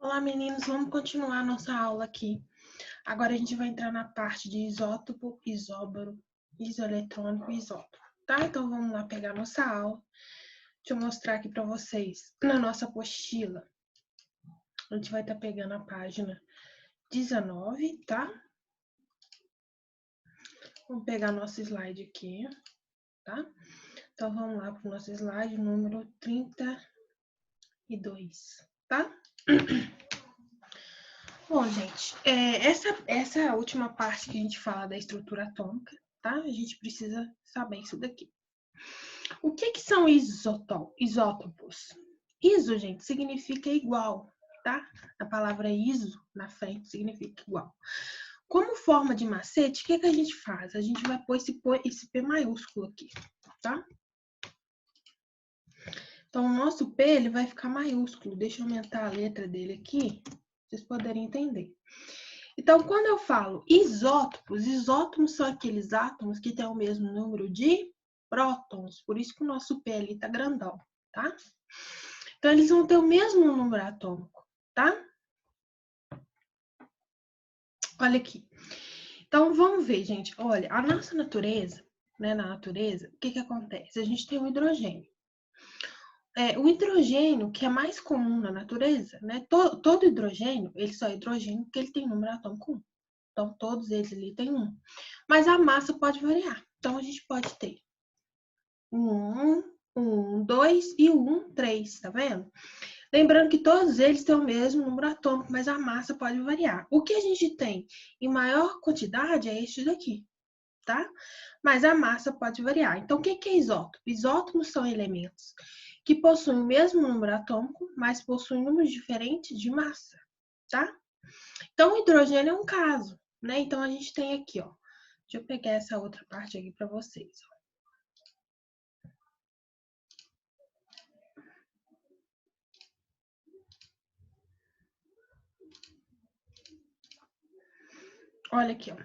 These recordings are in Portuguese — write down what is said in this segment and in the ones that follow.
Olá, meninos, vamos continuar nossa aula aqui. Agora a gente vai entrar na parte de isótopo, isóbaro, isoeletrônico e isótopo, tá? Então vamos lá pegar nossa aula. Deixa eu mostrar aqui para vocês na nossa apostila. A gente vai estar pegando a página 19, tá? Vamos pegar nosso slide aqui, tá? Então vamos lá para o nosso slide número 32, tá? Bom, gente, essa é a última parte que a gente fala da estrutura atômica, tá? A gente precisa saber isso daqui. O que são isótopos? Iso, gente, significa igual, tá? A palavra iso na frente significa igual. Como forma de macete, o que a gente faz? A gente vai pôr esse P maiúsculo aqui, tá? Então, o nosso P ele vai ficar maiúsculo. Deixa eu aumentar a letra dele aqui, pra vocês poderem entender. Então, quando eu falo isótopos, isótopos são aqueles átomos que têm o mesmo número de prótons, por isso que o nosso P ali tá grandão, tá? Então, eles vão ter o mesmo número atômico, tá? Olha aqui. Então, vamos ver, gente. Olha, a nossa natureza, né, na natureza, o que acontece? A gente tem o hidrogênio. O hidrogênio, que é mais comum na natureza, né? Todo hidrogênio, ele só é hidrogênio porque ele tem número atômico 1. Então, todos eles ali têm 1. Mas a massa pode variar. Então, a gente pode ter 1, 2 e 1, 3, tá vendo? Lembrando que todos eles têm o mesmo número atômico, mas a massa pode variar. O que a gente tem em maior quantidade é este daqui, tá? Mas a massa pode variar. Então, o que é isótopo? Isótopos são elementos que possuem o mesmo número atômico, mas possuem números diferentes de massa, tá? Então, o hidrogênio é um caso, né? Então, a gente tem aqui, ó. Deixa eu pegar essa outra parte aqui para vocês, ó. Olha aqui, ó.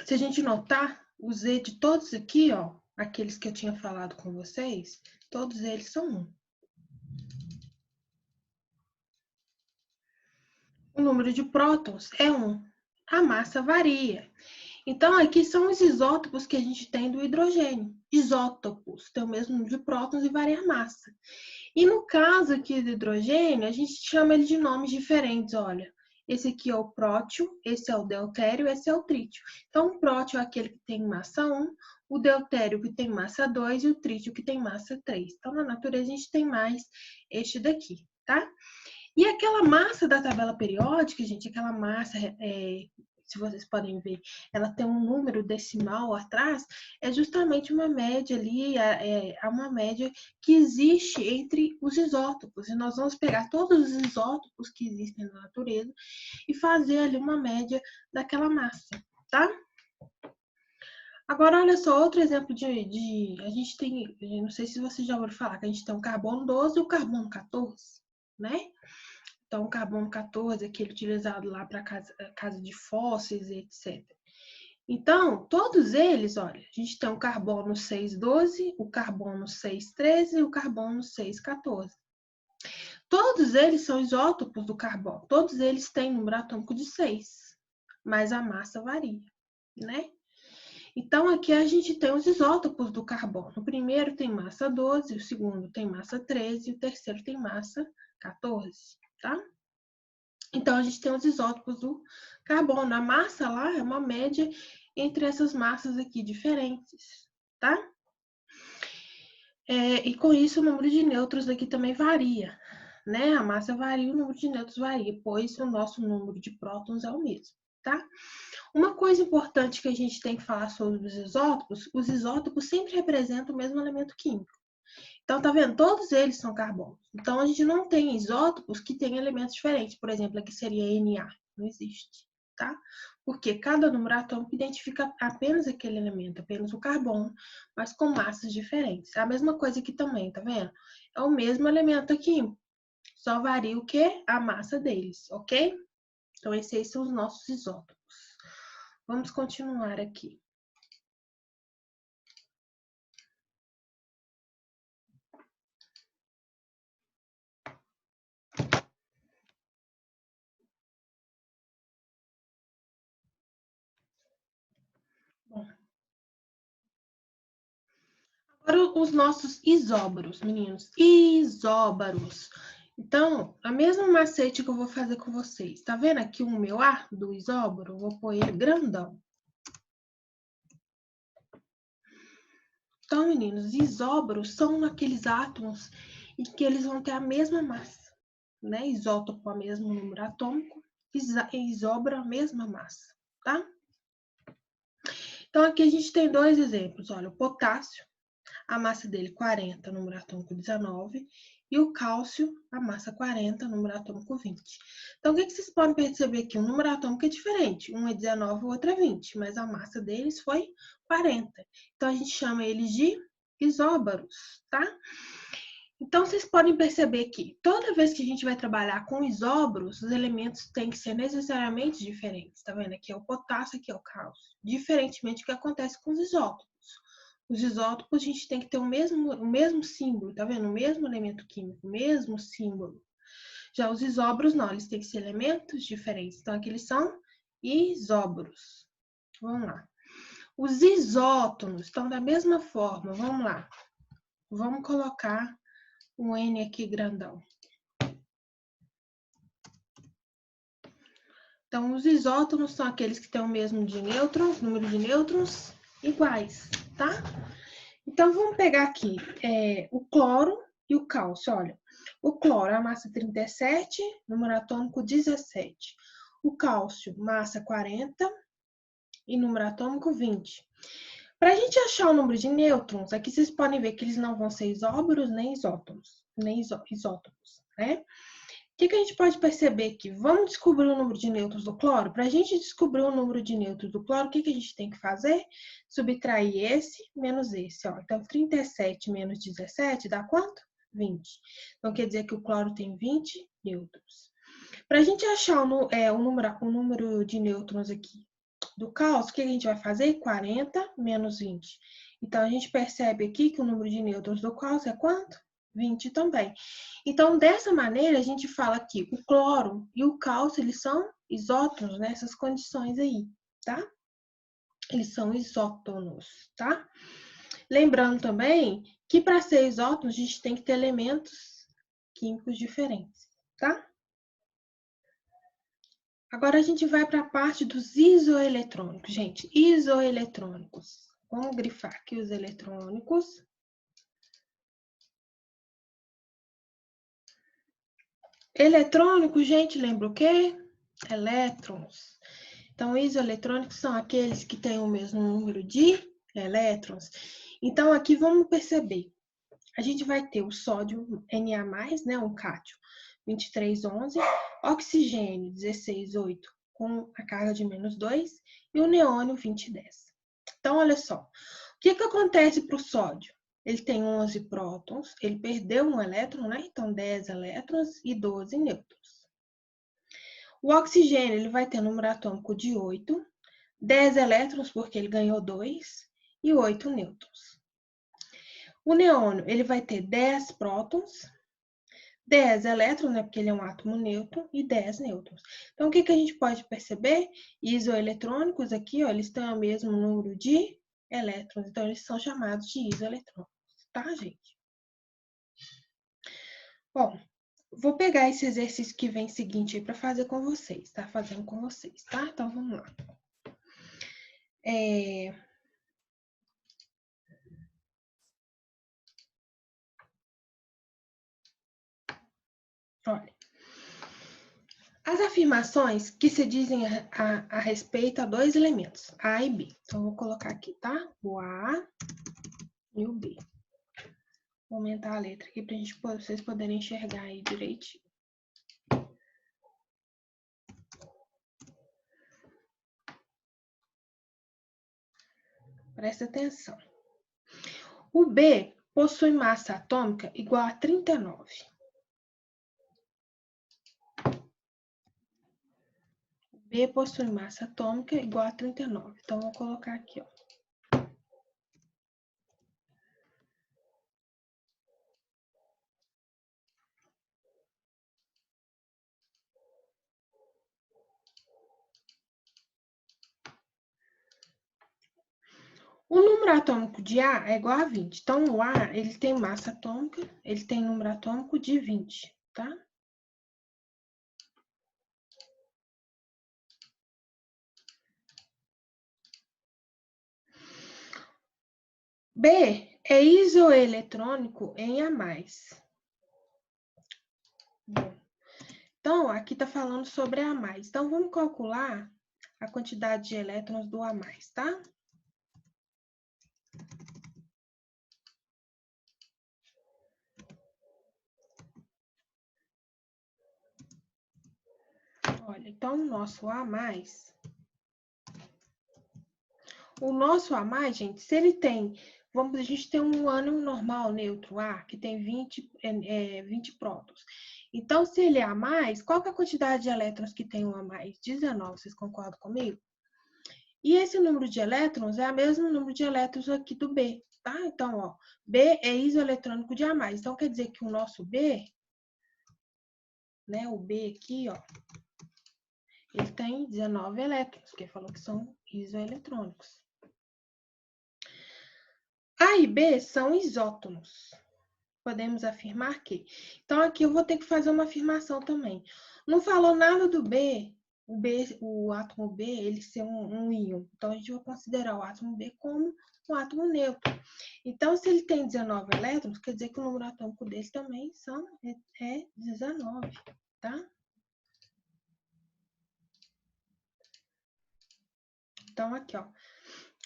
Se a gente notar, o Z de todos aqui, ó, aqueles que eu tinha falado com vocês, todos eles são 1. O número de prótons é 1. A massa varia. Então, aqui são os isótopos que a gente tem do hidrogênio. Isótopos, tem o mesmo número de prótons e varia a massa. E no caso aqui do hidrogênio, a gente chama ele de nomes diferentes, olha. Esse aqui é o prótio, esse é o deutério, esse é o trítio. Então, o prótio é aquele que tem massa 1, o deutério que tem massa 2 e o trítio que tem massa 3. Então, na natureza, a gente tem mais este daqui, tá? E aquela massa da tabela periódica, gente, aquela massa, se vocês podem ver, ela tem um número decimal atrás, é justamente uma média ali, é uma média que existe entre os isótopos. E nós vamos pegar todos os isótopos que existem na natureza e fazer ali uma média daquela massa, tá? Agora, olha só, outro exemplo a gente tem, não sei se vocês já ouviram falar, que a gente tem o carbono 12 e o carbono 14, né? Então, o carbono 14, aquele utilizado lá para casa de fósseis, etc. Então, todos eles, olha, a gente tem o carbono 612, o carbono 613 e o carbono 614. Todos eles são isótopos do carbono, todos eles têm número atômico de 6, mas a massa varia, né? Então, aqui a gente tem os isótopos do carbono. O primeiro tem massa 12, o segundo tem massa 13 e o terceiro tem massa 14, tá? Então, a gente tem os isótopos do carbono. A massa lá é uma média entre essas massas aqui diferentes, tá? E com isso, o número de nêutrons aqui também varia, né? A massa varia, o número de nêutrons varia, pois o nosso número de prótons é o mesmo, tá? Uma coisa importante que a gente tem que falar sobre os isótopos sempre representam o mesmo elemento químico. Então, tá vendo? Todos eles são carbonos. Então, a gente não tem isótopos que têm elementos diferentes. Por exemplo, aqui seria Na. Não existe, tá? Porque cada número atômico identifica apenas aquele elemento, apenas o carbono, mas com massas diferentes. A mesma coisa aqui também, tá vendo? É o mesmo elemento aqui, só varia o quê? A massa deles, ok? Então, esses são os nossos isótopos. Vamos continuar aqui. Agora os nossos isóbaros, meninos. Isóbaros. Então, a mesma macete que eu vou fazer com vocês. Tá vendo aqui o meu ar do isóbaro? Eu vou pôr ele grandão. Então, meninos, isóbaros são aqueles átomos em que eles vão ter a mesma massa, né? Isótopo, a mesmo número atômico, isóbaro, a mesma massa, tá? Então, aqui a gente tem dois exemplos. Olha, o potássio, a massa dele 40, número atômico 19, e o cálcio, a massa 40, número atômico 20. Então, o que vocês podem perceber aqui? O número atômico é diferente. Um é 19, o outro é 20, mas a massa deles foi 40. Então, a gente chama eles de isóbaros, tá? Então, vocês podem perceber que toda vez que a gente vai trabalhar com isóbaros, os elementos têm que ser necessariamente diferentes. Tá vendo? Aqui é o potássio, aqui é o cálcio. Diferentemente do que acontece com os isótopos. Os isótopos, a gente tem que ter o mesmo símbolo, tá vendo? O mesmo elemento químico, o mesmo símbolo. Já os isóbaros, não, eles têm que ser elementos diferentes. Então, aqui eles são isóbaros. Vamos lá. Os isótonos estão da mesma forma. Vamos lá. Vamos colocar um N aqui grandão. Então, os isótonos são aqueles que têm o mesmo de nêutrons, número de nêutrons iguais, tá? Então, vamos pegar aqui o cloro e o cálcio. Olha, o cloro, a massa 37, número atômico 17. O cálcio, massa 40 e número atômico 20. Para a gente achar o número de nêutrons, aqui vocês podem ver que eles não vão ser isóbaros nem isótopos, né? O que a gente pode perceber aqui? Vamos descobrir o número de nêutrons do cloro? Para a gente descobrir o número de nêutrons do cloro, o que a gente tem que fazer? Subtrair esse menos esse. Ó. Então, 37 menos 17 dá quanto? 20. Então, quer dizer que o cloro tem 20 nêutrons. Para a gente achar o número de nêutrons aqui do cálcio, o que a gente vai fazer? 40 menos 20. Então, a gente percebe aqui que o número de nêutrons do cálcio é quanto? 20 também. Então, dessa maneira, a gente fala que o cloro e o cálcio, eles são isótonos nessas condições aí, tá? Eles são isótonos, tá? Lembrando também que para ser isótono, a gente tem que ter elementos químicos diferentes, tá? Agora a gente vai para a parte dos isoeletrônicos. Gente, isoeletrônicos. Vamos grifar aqui os eletrônicos. Eletrônico, gente, lembra o quê? Elétrons. Então, isoeletrônicos são aqueles que têm o mesmo número de elétrons. Então, aqui vamos perceber. A gente vai ter o sódio Na+, né, um cátio, 2311, oxigênio, 16,8, com a carga de -2, e o neônio, 20,10. Então, olha só. O que acontece para o sódio? Ele tem 11 prótons, ele perdeu um elétron, né? Então, 10 elétrons e 12 nêutrons. O oxigênio, ele vai ter número atômico de 8, 10 elétrons, porque ele ganhou 2, e 8 nêutrons. O neônio, ele vai ter 10 prótons, 10 elétrons, né, porque ele é um átomo neutro, e 10 nêutrons. Então, o que a gente pode perceber? Isoeletrônicos aqui, ó, eles têm o mesmo número de elétrons, então eles são chamados de isoeletrônicos, tá, gente? Bom, vou pegar esse exercício que vem seguinte aí para fazer com vocês, tá? Fazendo com vocês, tá? Então, vamos lá. Olha, as afirmações que se dizem a respeito a dois elementos, A e B. Então, vou colocar aqui, tá? O A e o B. Vou aumentar a letra aqui para vocês poderem enxergar aí direitinho. Presta atenção. O B possui massa atômica igual a 39. O B possui massa atômica igual a 39. Então, vou colocar aqui, ó. O número atômico de A é igual a 20. Então, o A, ele tem massa atômica, ele tem número atômico de 20, tá? B é isoeletrônico em A+. Bom, então, aqui está falando sobre A+. Então, vamos calcular a quantidade de elétrons do A+, tá? Olha, então, o nosso A+, gente, se ele tem, a gente tem um átomo normal neutro A, que tem 20 prótons. Então, se ele é A+, qual que é a quantidade de elétrons que tem um A+? 19, vocês concordam comigo? E esse número de elétrons é o mesmo número de elétrons aqui do B, tá? Então, ó, B é isoeletrônico de A+. Então, quer dizer que o nosso B, né, o B aqui, ó, ele tem 19 elétrons, porque falou que são isoeletrônicos. A e B são isótonos. Podemos afirmar que. Então, aqui eu vou ter que fazer uma afirmação também. Não falou nada do B, o átomo B, ele ser um íon. Então, a gente vai considerar o átomo B como um átomo neutro. Então, se ele tem 19 elétrons, quer dizer que o número atômico dele também é 19, tá? Então, aqui, ó.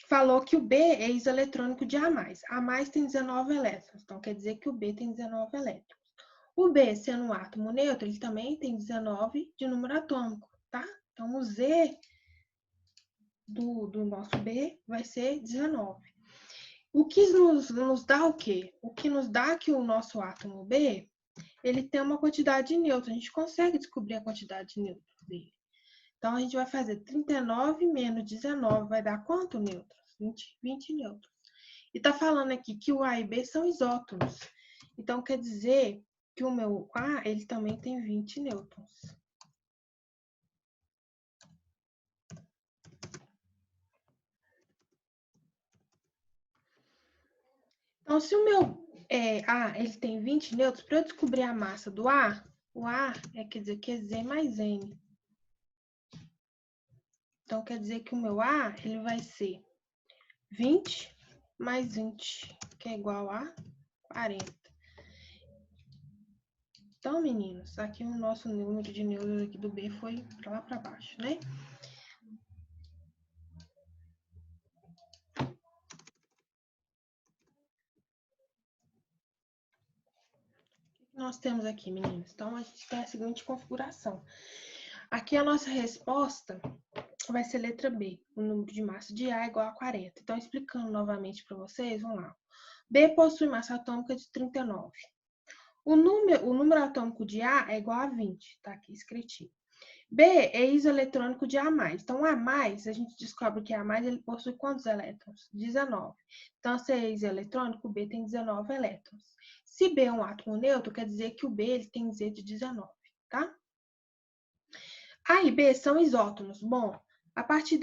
Falou que o B é isoeletrônico de A+. A+ tem 19 elétrons. Então, quer dizer que o B tem 19 elétrons. O B, sendo um átomo neutro, ele também tem 19 de número atômico, tá? Então, o Z do nosso B vai ser 19. O que nos dá o quê? O que nos dá que o nosso átomo B, ele tem uma quantidade de nêutrons. A gente consegue descobrir a quantidade de nêutrons dele. Então, a gente vai fazer 39 menos 19, vai dar quanto nêutrons? 20 nêutrons. E tá falando aqui que o A e B são isótonos. Então, quer dizer que o meu A, ele também tem 20 nêutrons. Então, se o meu A, ele tem 20 nêutrons, para eu descobrir a massa do A, o A quer dizer que é Z mais N. Então, quer dizer que o meu A, ele vai ser 20 mais 20, que é igual a 40. Então, meninos, aqui o nosso número de nêutrons aqui do B foi para lá para baixo, né? O que nós temos aqui, meninos? Então, a gente tem a seguinte configuração. Aqui a nossa resposta vai ser letra B. O número de massa de A é igual a 40. Então, explicando novamente para vocês, vamos lá. B possui massa atômica de 39. O número atômico de A é igual a 20, tá aqui escritinho. B é isoeletrônico de A+. Então, A+, a gente descobre que A+, ele possui quantos elétrons? 19. Então, se é isoeletrônico, o B tem 19 elétrons. Se B é um átomo neutro, quer dizer que o B ele tem Z de 19, tá? A e B são isótonos. Bom, a partir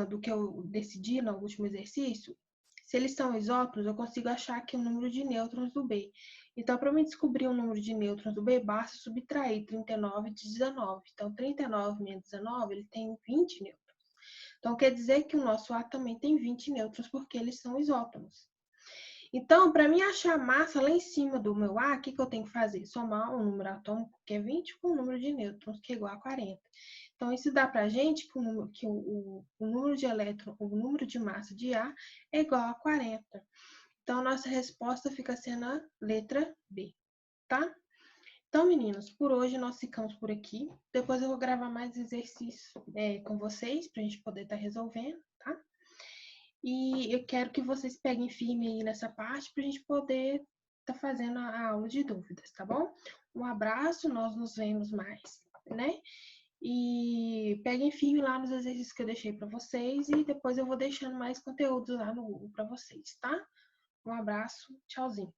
do que eu decidi no último exercício, se eles são isótonos, eu consigo achar aqui o número de nêutrons do B. Então, para mim descobrir o número de nêutrons do B, basta subtrair 39 de 19. Então, 39 menos 19, ele tem 20 nêutrons. Então, quer dizer que o nosso A também tem 20 nêutrons, porque eles são isótonos. Então, para mim achar a massa lá em cima do meu A, o que eu tenho que fazer? Somar o número atômico, que é 20, com o número de nêutrons, que é igual a 40. Então, isso dá para a gente que, o número de elétrons, o número de massa de A é igual a 40. Então, nossa resposta fica sendo a letra B, tá? Então, meninos, por hoje nós ficamos por aqui. Depois eu vou gravar mais exercícios com vocês, para a gente poder estar resolvendo, tá? E eu quero que vocês peguem firme aí nessa parte para a gente poder estar fazendo a aula de dúvidas, tá bom? Um abraço, nós nos vemos mais, né? E peguem firme lá nos exercícios que eu deixei para vocês e depois eu vou deixando mais conteúdos lá no Google para vocês, tá? Um abraço, tchauzinho.